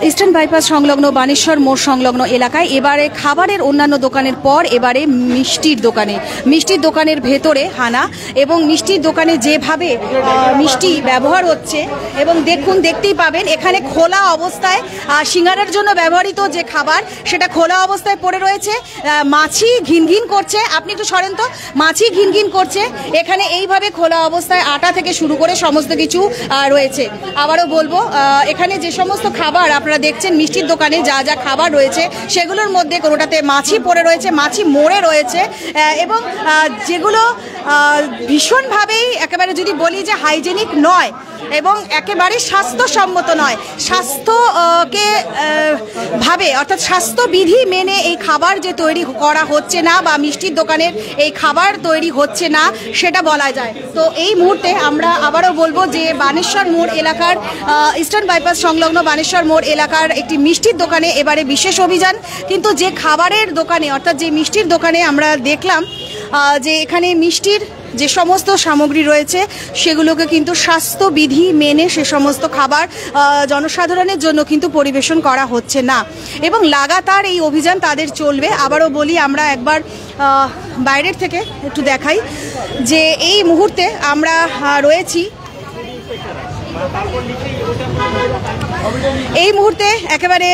Eastern bypass সংলগ্ন বানেশ্বর মোড় সংলগ্ন এলাকায় এবারে খাবারের অন্যান্য দোকানের পর এবারে মিষ্টির দোকানের ভেতরে হানা এবং মিষ্টির দোকানে যেভাবে মিষ্টি ব্যবহার হচ্ছে এবং দেখতেই পাবেন এখানে খোলা অবস্থায় সিঙ্গারার জন্য ব্যবহৃত যে খাবার সেটা খোলা অবস্থায় পড়ে রয়েছে। মাছি ঘিনঘিন করছে, আপনি একটু সরেন তো, মাছি ঘিনঘিন করছে। এখানে এইভাবে খোলা অবস্থায় আটা থেকে শুরু করে সমস্ত কিছু রয়েছে। আবারও বলবো, এখানে যে সমস্ত খাবার আপনারা দেখছেন মিষ্টির দোকানে যা যা খাবার রয়েছে সেগুলোর মধ্যে কোনোটাতে মাছি পড়ে রয়েছে, মাছি মরে রয়েছে এবং যেগুলো ভীষণভাবেই একেবারে যদি বলি যে হাইজেনিক নয় এবং একেবারে স্বাস্থ্যসম্মত নয়, স্বাস্থ্যকে ভাবে অর্থাৎ স্বাস্থ্যবিধি মেনে এই খাবার যে তৈরি করা হচ্ছে না বা মিষ্টির দোকানের এই খাবার তৈরি হচ্ছে না সেটা বলা যায়। তো এই মুহূর্তে আমরা আবারও বলবো যে বানেশ্বর মোড় এলাকার ইস্টার্ন বাইপাস সংলগ্ন বানেশ্বর মোড় এলাকার একটি মিষ্টির দোকানে এবারে বিশেষ অভিযান। কিন্তু যে খাবারের দোকানে অর্থাৎ যে মিষ্টির দোকানে আমরা দেখলাম যে এখানে মিষ্টির যে সমস্ত সামগ্রী রয়েছে সেগুলোকে কিন্তু স্বাস্থ্যবিধি মেনে সে সমস্ত খাবার জনসাধারণের জন্য কিন্তু পরিবেশন করা হচ্ছে না এবং লাগাতার এই অভিযান তাদের চলবে। আবারও বলি, আমরা একবার বাইরের থেকে একটু দেখাই যে এই মুহূর্তে আমরা রয়েছি এই মুহূর্তে একেবারে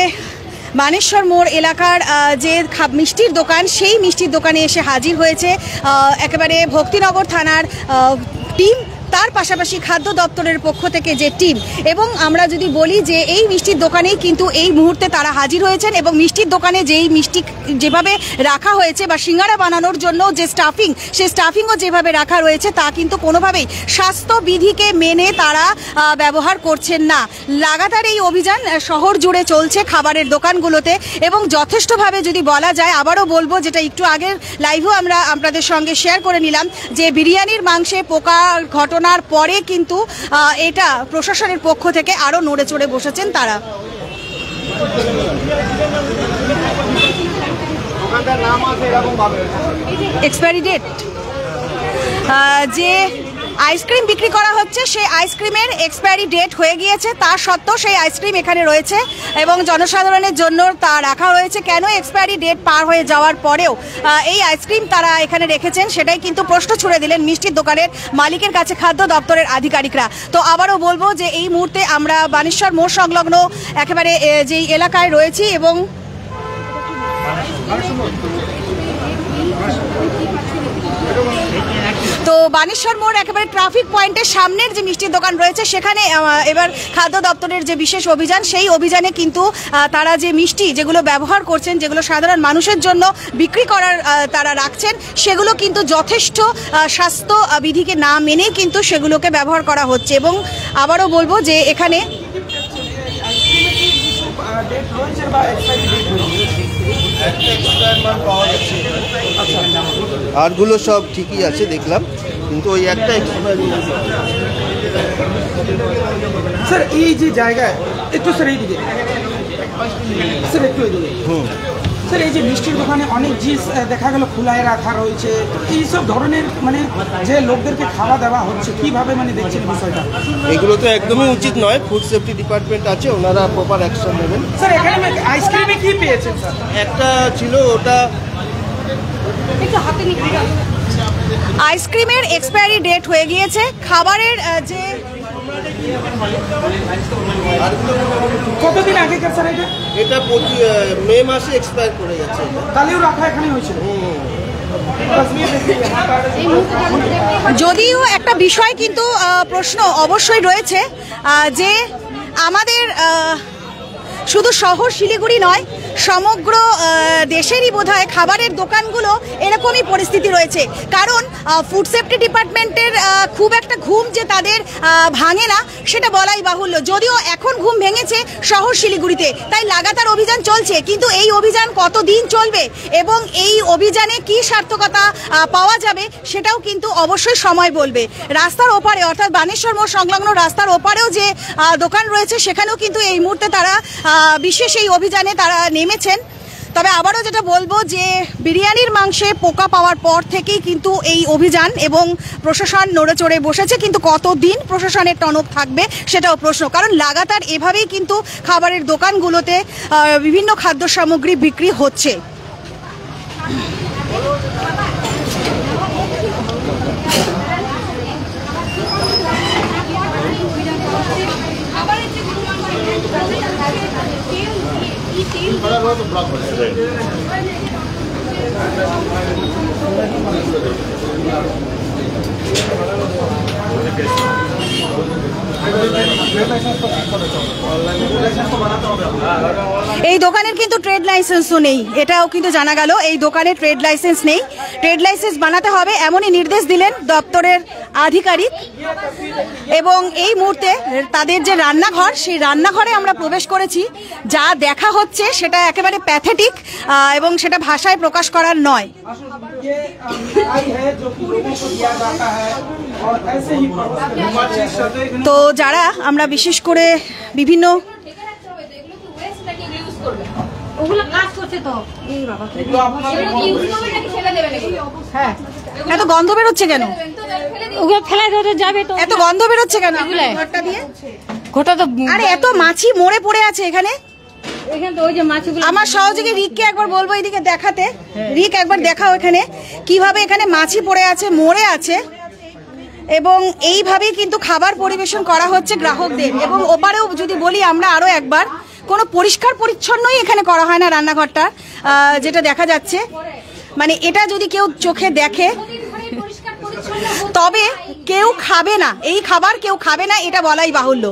বানেশ্বর মোড় এলাকার যে মিষ্টির দোকান সেই মিষ্টির দোকানে এসে হাজির হয়েছে একেবারে ভক্তিনগর থানার টিম, তার পাশাপাশি খাদ্য দপ্তরের পক্ষ থেকে যে টিম। এবং আমরা যদি বলি যে এই মিষ্টির দোকানেই কিন্তু এই মুহূর্তে তারা হাজির হয়েছেন এবং মিষ্টির দোকানে যেই মিষ্টি যেভাবে রাখা হয়েছে বা সিঙ্গারা বানানোর জন্য যে স্টাফিং, সেই স্টাফিংও যেভাবে রাখা রয়েছে তা কিন্তু কোনোভাবেই স্বাস্থ্যবিধিকে মেনে তারা ব্যবহার করছেন না। লাগাতার এই অভিযান শহর জুড়ে চলছে খাবারের দোকানগুলোতে এবং যথেষ্টভাবে যদি বলা যায়, আবারও বলবো যেটা একটু আগের লাইভেও আমরা আপনাদের সঙ্গে শেয়ার করে নিলাম যে বিরিয়ানির মাংসে পোকা ঘটনার পরে কিন্তু এটা প্রশাসনের পক্ষ থেকে আরো নড়ে চড়ে বসেছেন তারা। এক্সপায়ারি ডেট যে আইসক্রিম বিক্রি করা হচ্ছে সেই আইসক্রিমের এক্সপায়ারি ডেট হয়ে গিয়েছে, তা সত্ত্বেও সেই আইসক্রিম এখানে রয়েছে এবং জনসাধারণের জন্য তা রাখা হয়েছে। কেন এক্সপায়ারি ডেট পার হয়ে যাওয়ার পরেও এই আইসক্রিম তারা এখানে রেখেছেন সেটাই কিন্তু প্রশ্ন ছুড়ে দিলেন মিষ্টির দোকানের মালিকের কাছে খাদ্য দপ্তরের আধিকারিকরা। তো আবারও বলবো যে এই মুহূর্তে আমরা বানেশ্বর মোড় সংলগ্ন একেবারে যেই এলাকায় রয়েছি এবং তো বানেশ্বর মোড় একেবারে ট্রাফিক পয়েন্টের সামনের যে মিষ্টির দোকান রয়েছে সেখানে এবার খাদ্য দপ্তরের যে বিশেষ অভিযান, সেই অভিযানে কিন্তু তারা যে মিষ্টি যেগুলো ব্যবহার করছেন, যেগুলো সাধারণ মানুষের জন্য বিক্রি করার তারা রাখছেন, সেগুলো কিন্তু যথেষ্ট স্বাস্থ্যবিধিকে না মেনেই কিন্তু সেগুলোকে ব্যবহার করা হচ্ছে। এবং আবারও বলবো যে এখানে আরগুলো সব ঠিকই আছে দেখলাম, কিন্তু ওই একটা স্যার এই যে জায়গায় একটু স্যার এইদিকে স্যার একটু এইদিকে স্যার এই যে মিষ্টির দোকানে অনেক জিনিস দেখা গেল খোলায় রাখা রয়েছে, এইসব ধরনের মানে যে লোকদেরকে খাওয়া দেওয়া হচ্ছে কিভাবে মানে দেখছেন বিষয়টা? এগুলো তো একদমই উচিত নয়, ফুড সেফটি ডিপার্টমেন্ট আছে, ওনারা প্রপার অ্যাকশন নেবেন। স্যার এখানে আইসক্রিমে কি পেয়েছেন স্যার? একটা ছিল ওটা আইসক্রিমের এক্সপায়ারি ডেট হয়ে গিয়েছে, খাবারের যে কতদিন আগে স্যার এটা মে মাসে এক্সপায়ার করে গেছে, তাহলেও রাখা এখানে হয়েছিল। যদিও একটা বিষয় কিন্তু প্রশ্ন অবশ্যই রয়েছে যে আমাদের শুধু শহর শিলিগুড়ি নয়, সমগ্র দেশেরই বোধহয় খাবারের দোকানগুলো এরকমই পরিস্থিতি রয়েছে। কারণ ফুড সেফটি ডিপার্টমেন্টের খুব একটা ঘুম যে তাদের ভাঙে না সেটা বলাই বাহুল্য। যদিও এখন ঘুম ভেঙেছে শহর শিলিগুড়িতে, তাই লাগাতার অভিযান চলছে, কিন্তু এই অভিযান কতদিন চলবে এবং এই অভিযানে কি সার্থকতা পাওয়া যাবে সেটাও কিন্তু অবশ্যই সময় বলবে। রাস্তার ওপারে অর্থাৎ বানেশ্বর মোড় সংলগ্ন রাস্তার ওপারেও যে দোকান রয়েছে সেখানেও কিন্তু এই মুহূর্তে তারা বিশেষ এই অভিযানে তারা নেমেছেন। তবে আবারও যেটা বলবো যে বিরিয়ানির মাংসে পোকা পাওয়ার পর থেকেই কিন্তু এই অভিযান এবং প্রশাসন নড়ে চড়ে বসেছে, কিন্তু কতদিন প্রশাসনের টনক থাকবে সেটাও প্রশ্ন, কারণ লাগাতার এভাবেই কিন্তু খাবারের দোকানগুলোতে বিভিন্ন খাদ্য সামগ্রী বিক্রি হচ্ছে। এই দোকানের কিন্তু ট্রেড লাইসেন্সও নেই, এটাও কিন্তু জানা গেল। এই দোকানে ট্রেড লাইসেন্স নেই, ট্রেড লাইসেন্স বানাতে হবে এমনই নির্দেশ দিলেন দপ্তরের আধিকারিক। এবং এই মুহূর্তে তাদের যে রান্নাঘর, সেই রান্নাঘরে আমরা প্রবেশ করেছি, যা দেখা হচ্ছে সেটা একেবারে প্যাথেটিক এবং সেটা ভাষায় প্রকাশ করার নয়। তো যারা আমরা বিশেষ করে বিভিন্ন এত গন্ধ বেরোচ্ছে কেন? ওগুলো ফেলে দিতে যাবে তো, এত গন্ধ বেরোচ্ছে কেন? ঘটা তো আরে এত মাছি মরে পড়ে আছে এখানে। আমার সহযোগী রিককে একবার বলবো এদিকে দেখাতে। রিক একবার দেখাও এখানে কিভাবে এখানে মাছি পড়ে আছে, মরে আছে, এবং এইভাবেই কিন্তু খাবার পরিবেশন করা হচ্ছে গ্রাহকদের। এবং ওপারেও যদি বলি আমরা আরো একবার, কোনো পরিষ্কার পরিচ্ছন্নই এখানে করা হয় না রান্নাঘরটা, যেটা দেখা যাচ্ছে। মানে এটা যদি কেউ চোখে দেখে তবে কেউ খাবে না, এই খাবার কেউ খাবে না, এটা বলাই বাহুল্য।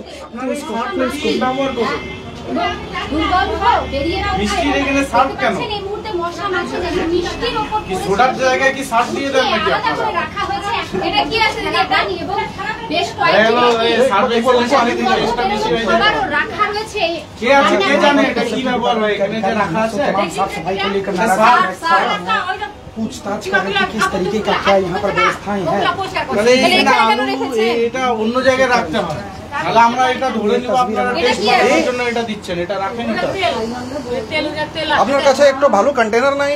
মিষ্টির এখানে সার্ফ কেন? কি সোডার জায়গায় কি সার্ফ দিয়ে দেন নাকি আপনারা? এটা কি আছে এটা নিয়ে এবং বেশ কয়েকদিন সার্ফে বলছে অনেক দিন এক্সট্রা বেশি হয়ে যায়। আবার রাখা রয়েছে, কে আছে কে জানে এটা কি ব্যবহার হয় এখানে যে রাখা আছে? साफ सफाई को लेकर पूछताछ करने की किस तरीके का क्या यहाँ पर व्यवस्थाएं हैं? তাহলে এটা অন্য জায়গায় রাখতে হবে, তাহলে আমরা এটা ধরে নিব আপনারা টেস্ট করার জন্য এটা দিচ্ছেন, এটা রাখেন। এটা আপনার কাছে একটু ভালো কন্টেনার নাই?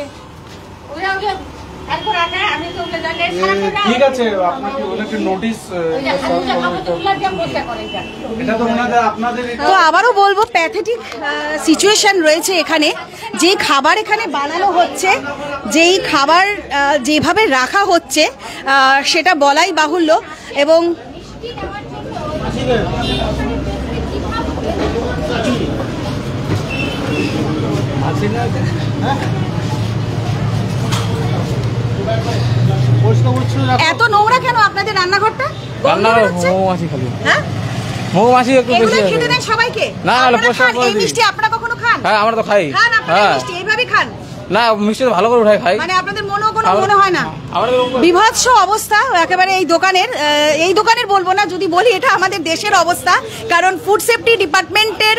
ঠিক আছে, আপনাকে ওদেরকে নোটিশ এটা তো ওনাদের আপনাদের। তো আবারও বলবো প্যাথেটিক সিচুয়েশন রয়েছে এখানে। যে খাবার এখানে বানানো হচ্ছে, যেই খাবার যেভাবে রাখা হচ্ছে সেটা বলাই বাহুল্য। এবং এত নোংরা কেন আপনাদের রান্নাঘরটা? মৌমাছি খালি, হ্যাঁ মৌমাছি একটু এগুলো বেশি খেতে দেন সবাইকে? না, আপনারা পোষা খান করে এই দিই। মিষ্টি? আপনারা কখনো খান? হ্যাঁ আমরা তো খাই। খান আপনারা হ্যাঁ মিষ্টি এইভাবে খান? না, মিষ্টি তো ভালো করে উঠাই খাই। মানে আপনাদের মনেও কোনো মনে হয় না? আমাদের বিভৎস অবস্থা একেবারে এই দোকানের বলবো না, যদি বলি এটা আমাদের দেশের অবস্থা। কারণ ফুড সেফটি ডিপার্টমেন্টের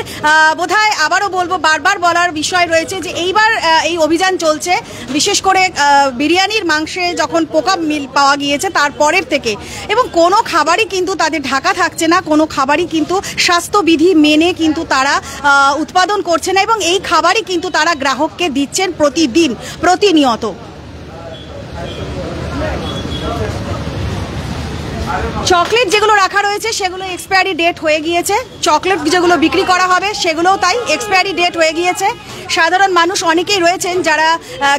বোধহয় আবারও বলবো, বারবার বলার বিষয় রয়েছে যে এইবার এই অভিযান চলছে, বিশেষ করে বিরিয়ানির মাংসে যখন পোকা পাওয়া গিয়েছে তারপরের থেকে, এবং কোনো খাবারই কিন্তু তাদের ঢাকা থাকছে না, কোনো খাবারই কিন্তু স্বাস্থ্যবিধি মেনে কিন্তু তারা উৎপাদন করছে না, এবং এই খাবারই কিন্তু তারা গ্রাহককে দিচ্ছেন প্রতিদিন প্রতিনিয়ত। চকলেট যেগুলো রাখা রয়েছে সেগুলো এক্সপায়ারি ডেট হয়ে গিয়েছে, চকলেট যেগুলো বিক্রি করা হবে সেগুলোও তাই এক্সপায়ারি ডেট হয়ে গিয়েছে। সাধারণ মানুষ অনেকেই রয়েছেন যারা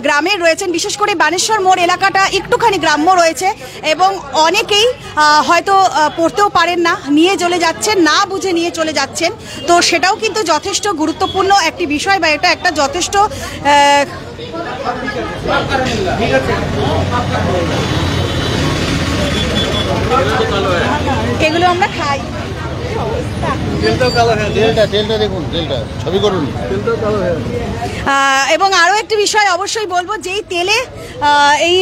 গ্রামের রয়েছেন, বিশেষ করে বানেশ্বর মোড় এলাকাটা একটুখানি গ্রাম্য রয়েছে, এবং অনেকেই হয়তো পড়তেও পারেন না, নিয়ে চলে যাচ্ছেন, না বুঝে নিয়ে চলে যাচ্ছেন। তো সেটাও কিন্তু যথেষ্ট গুরুত্বপূর্ণ একটি বিষয়, বা এটা একটা যথেষ্ট এগুলো আমরা খাই। এবং আরও একটি বিষয় অবশ্যই বলবো, যেই তেলে এই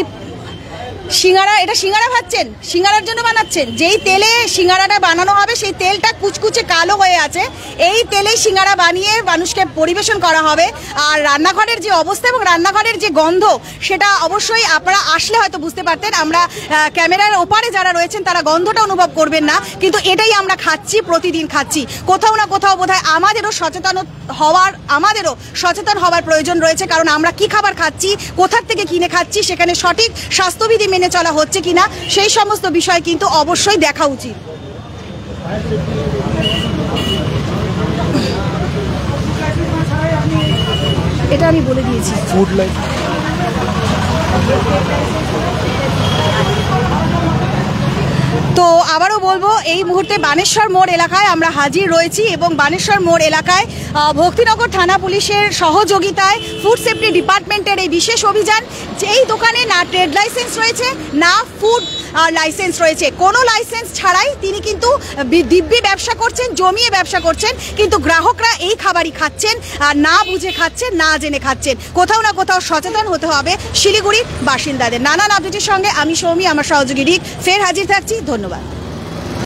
সিঙ্গারা, এটা সিঙ্গারা ভাজছেন, সিঙ্গারার জন্য বানাচ্ছেন। যেই তেলে সিঙ্গারাটা বানানো হবে সেই তেলটা কুচকুচে কালো হয়ে আছে, এই তেলেই সিঙ্গারা বানিয়ে মানুষকে পরিবেশন করা হবে। আর রান্নাঘরের যে অবস্থা এবং রান্নাঘরের যে গন্ধ, সেটা অবশ্যই আপনারা আসলে হয়তো বুঝতে পারতেন। আমরা ক্যামেরার ওপারে যারা রয়েছেন তারা গন্ধটা অনুভব করবেন না, কিন্তু এটাই আমরা খাচ্ছি, প্রতিদিন খাচ্ছি। কোথাও না কোথাও বোধহয় আমাদেরও সচেতন হওয়ার প্রয়োজন রয়েছে, কারণ আমরা কি খাবার খাচ্ছি, কোথার থেকে কিনে খাচ্ছি, সেখানে সঠিক স্বাস্থ্যবিধি মেনে চলা হচ্ছে কিনা সেই সমস্ত বিষয় কিন্তু অবশ্যই দেখা উচিত। এটা আমি বলে দিয়েছি। ফুড লাইট তো আবারও বলবো, এই মুহূর্তে বানেশ্বর মোড় এলাকায় আমরা হাজির রয়েছি এবং বানেশ্বর মোড় এলাকায় ভক্তিনগর থানা পুলিশের সহযোগিতায় ফুড সেফটি ডিপার্টমেন্টের এই বিশেষ অভিযান। যেই দোকানে না ট্রেড লাইসেন্স রয়েছে, না ফুড লাইসেন্স রয়েছে, কোনো লাইসেন্স ছাড়াই তিনি কিন্তু দিব্যি ব্যবসা করছেন, জমিয়ে ব্যবসা করছেন, কিন্তু গ্রাহকরা এই খাবারই খাচ্ছেন, আর না বুঝে খাচ্ছেন, না জেনে খাচ্ছেন। কোথাও না কোথাও সচেতন হতে হবে শিলিগুড়ির বাসিন্দাদের। নানান আপডেটের সঙ্গে আমি সৌমি, আমার সহযোগী রিক ফের হাজির থাকছি। ধন্যবাদ।